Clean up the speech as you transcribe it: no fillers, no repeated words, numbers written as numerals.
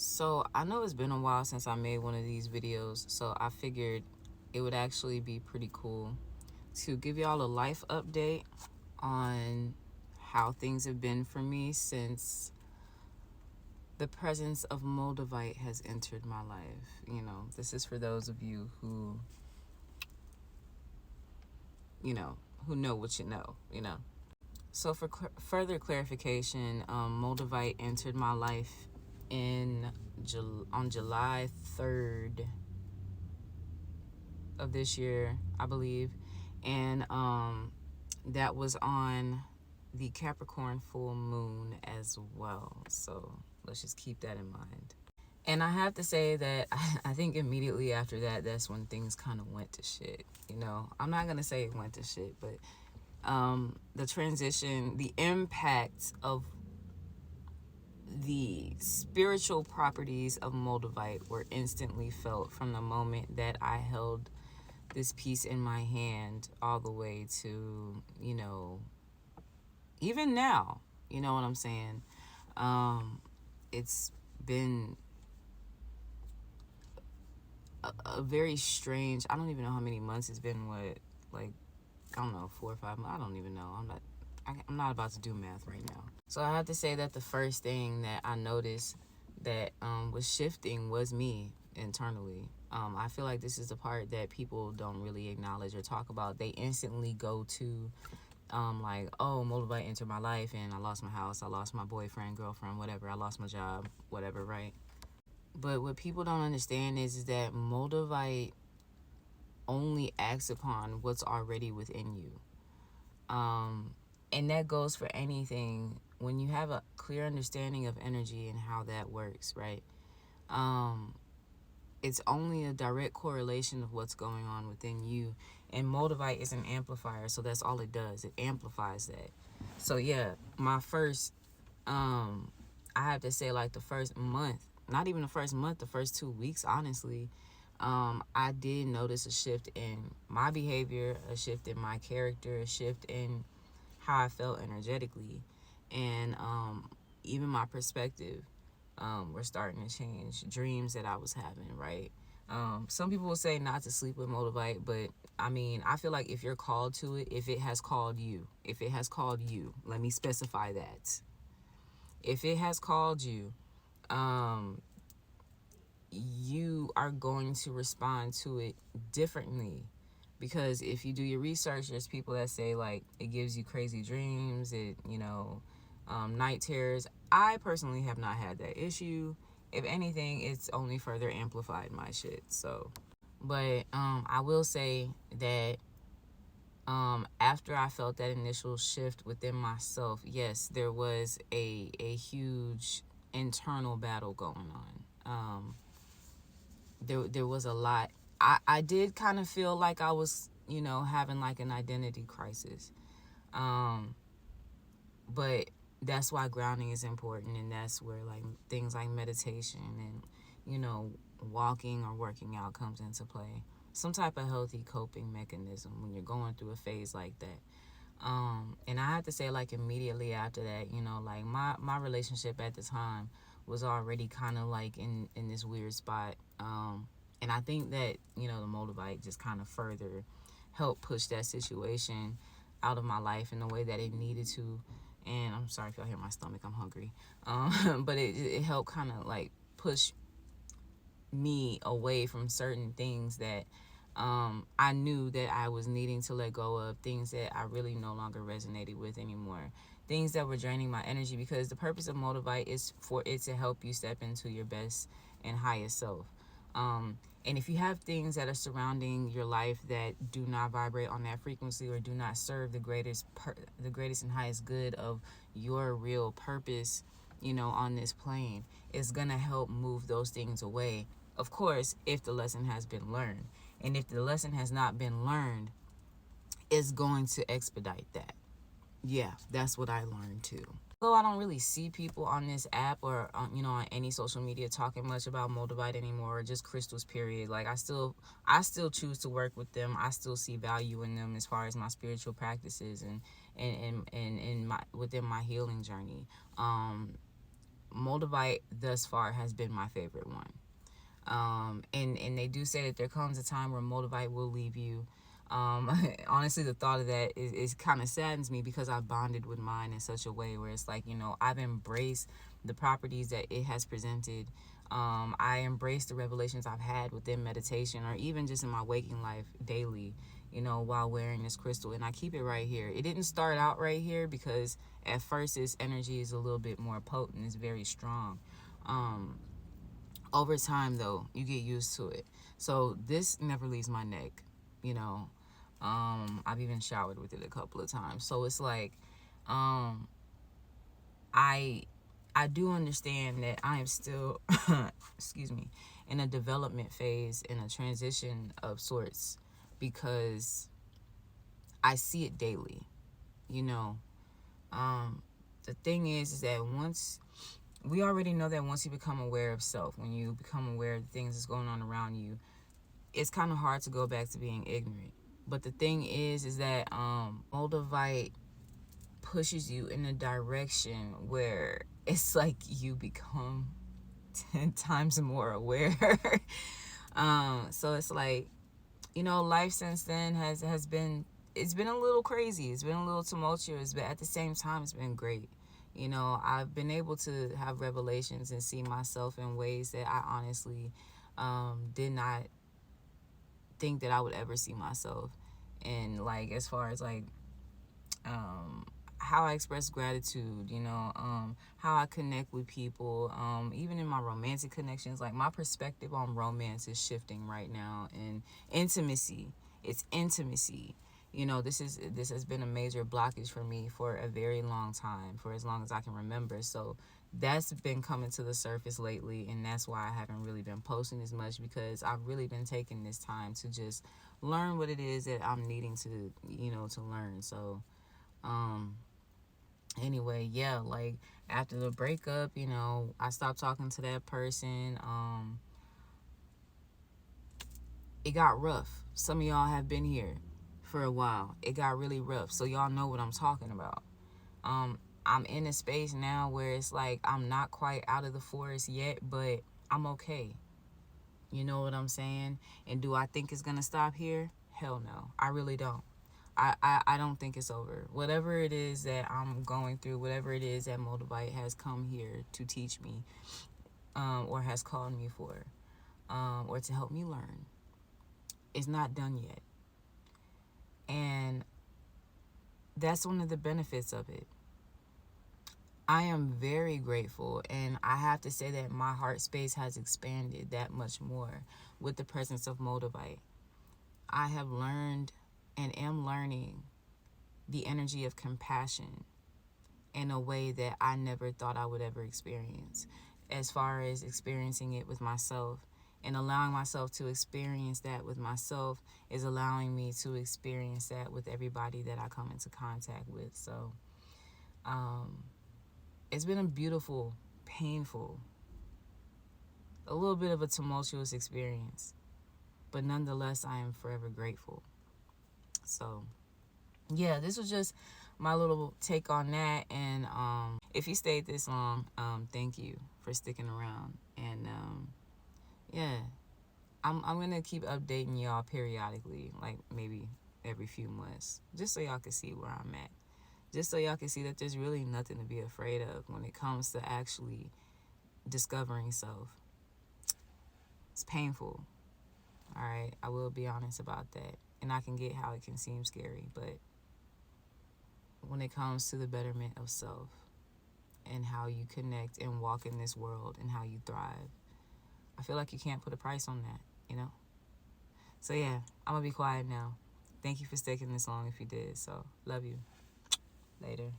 So I know it's been a while since I made one of these videos, so I figured it would actually be pretty cool to give y'all a life update on how things have been for me since the presence of Moldavite has entered my life. This is for those of you who know what you know. So for further clarification, Moldavite entered my life on July 3rd of this year, I believe. And that was on the Capricorn full moon as well. So let's just keep that in mind. And I have to say that I think immediately after that, that's when things kind of went to shit. I'm not going to say it went to shit, but the transition, the impact of the spiritual properties of Moldavite were instantly felt from the moment that I held this piece in my hand all the way to, even now, you know what I'm saying? It's been a very strange, I don't even know how many months it's been, I don't know, 4 or 5 months, I don't even know. I'm not about to do math right now. So I have to say that the first thing that I noticed that was shifting was me internally. I feel like this is the part that people don't really acknowledge or talk about. They instantly go to oh, Moldavite entered my life and I lost my house, I lost my boyfriend, girlfriend, whatever, I lost my job, whatever, right? But what people don't understand is that Moldavite only acts upon what's already within you. And that goes for anything. When you have a clear understanding of energy and how that works, right? It's only a direct correlation of what's going on within you. And Moldavite is an amplifier, so that's all it does. It amplifies that. So yeah, my first, I have to say, like the first month, not even the first month, the first 2 weeks, honestly, I did notice a shift in my behavior, a shift in my character, a shift in how I felt energetically, and even my perspective were starting to change. Dreams that I was having, right? Some people will say not to sleep with Moldavite, but I mean, I feel like if you're called to it, if it has called you, let me specify that. If it has called you, you are going to respond to it differently. Because if you do your research, there's people that say like it gives you crazy dreams, night terrors. I personally have not had that issue. If anything, it's only further amplified my shit. So, but I will say that after I felt that initial shift within myself, yes, there was a huge internal battle going on. There was a lot. I did kind of feel like I was, having like an identity crisis. But that's why grounding is important, and that's where like things like meditation and, walking or working out comes into play. Some type of healthy coping mechanism when you're going through a phase like that. And I have to say, like, immediately after that, like my relationship at the time was already kind of like in this weird spot. And I think that, the Moldavite just kind of further helped push that situation out of my life in the way that it needed to. And I'm sorry if y'all hear my stomach, I'm hungry. But it helped kind of like push me away from certain things that I knew that I was needing to let go of, things that I really no longer resonated with anymore, things that were draining my energy, because the purpose of Moldavite is for it to help you step into your best and highest self. And if you have things that are surrounding your life that do not vibrate on that frequency or do not serve the greatest and highest good of your real purpose, on this plane, it's gonna help move those things away. Of course, if the lesson has been learned. And if the lesson has not been learned, it's going to expedite that. Yeah, that's what I learned too. Although I don't really see people on this app or on any social media talking much about Moldavite anymore, or just crystals, period. Like I still choose to work with them. I still see value in them as far as my spiritual practices and in my within my healing journey. Moldavite thus far has been my favorite one. And they do say that there comes a time where Moldavite will leave you. Honestly, the thought of that is kind of saddens me, because I bonded with mine in such a way where it's like, I've embraced the properties that it has presented. I embrace the revelations I've had within meditation, or even just in my waking life daily, while wearing this crystal. And I keep it right here. It didn't start out right here because at first its energy is a little bit more potent. It's very strong. Over time, though, you get used to it. So this never leaves my neck, you know. I've even showered with it a couple of times. So it's like, I do understand that I am still, excuse me, in a development phase, in a transition of sorts, because I see it daily, you know. The thing is that we already know that once you become aware of self, when you become aware of the things that's going on around you, it's kind of hard to go back to being ignorant. But the thing is that Moldavite pushes you in a direction where it's like you become 10 times more aware. So it's like, life since then has been, it's been a little crazy. It's been a little tumultuous, but at the same time, it's been great. I've been able to have revelations and see myself in ways that I honestly did not think that I would ever see myself. And like, as far as like how I express gratitude, how I connect with people, even in my romantic connections, like my perspective on romance is shifting right now. And intimacy, it's intimacy. This has been a major blockage for me for a very long time, for as long as I can remember. So that's been coming to the surface lately, and that's why I haven't really been posting as much, because I've really been taking this time to just learn what it is that I'm needing to, to learn. So anyway, yeah, like after the breakup, I stopped talking to that person. It got rough. Some of y'all have been here for a while. It got really rough, so y'all know what I'm talking about. I'm in a space now where it's like I'm not quite out of the forest yet, but I'm okay. You know what I'm saying? And do I think it's gonna stop here? Hell no, I really don't. I don't think it's over. Whatever it is that I'm going through, whatever it is that Moldavite has come here to teach me, or has called me for, or to help me learn, is not done yet. And that's one of the benefits of it. I am very grateful, and I have to say that my heart space has expanded that much more with the presence of Moldavite. I have learned and am learning the energy of compassion in a way that I never thought I would ever experience, as far as experiencing it with myself. And allowing myself to experience that with myself is allowing me to experience that with everybody that I come into contact with. So it's been a beautiful, painful, a little bit of a tumultuous experience, but nonetheless, I am forever grateful. So yeah, this was just my little take on that. And if you stayed this long, thank you for sticking around. And yeah, I'm gonna keep updating y'all periodically, like maybe every few months, just so y'all can see where I'm at, just so y'all can see that there's really nothing to be afraid of when it comes to actually discovering self. It's painful, all right? I will be honest about that, and I can get how it can seem scary, but when it comes to the betterment of self and how you connect and walk in this world and how you thrive, I feel like you can't put a price on that, So yeah, I'm gonna be quiet now. Thank you for sticking this long if you did. So love you. Later.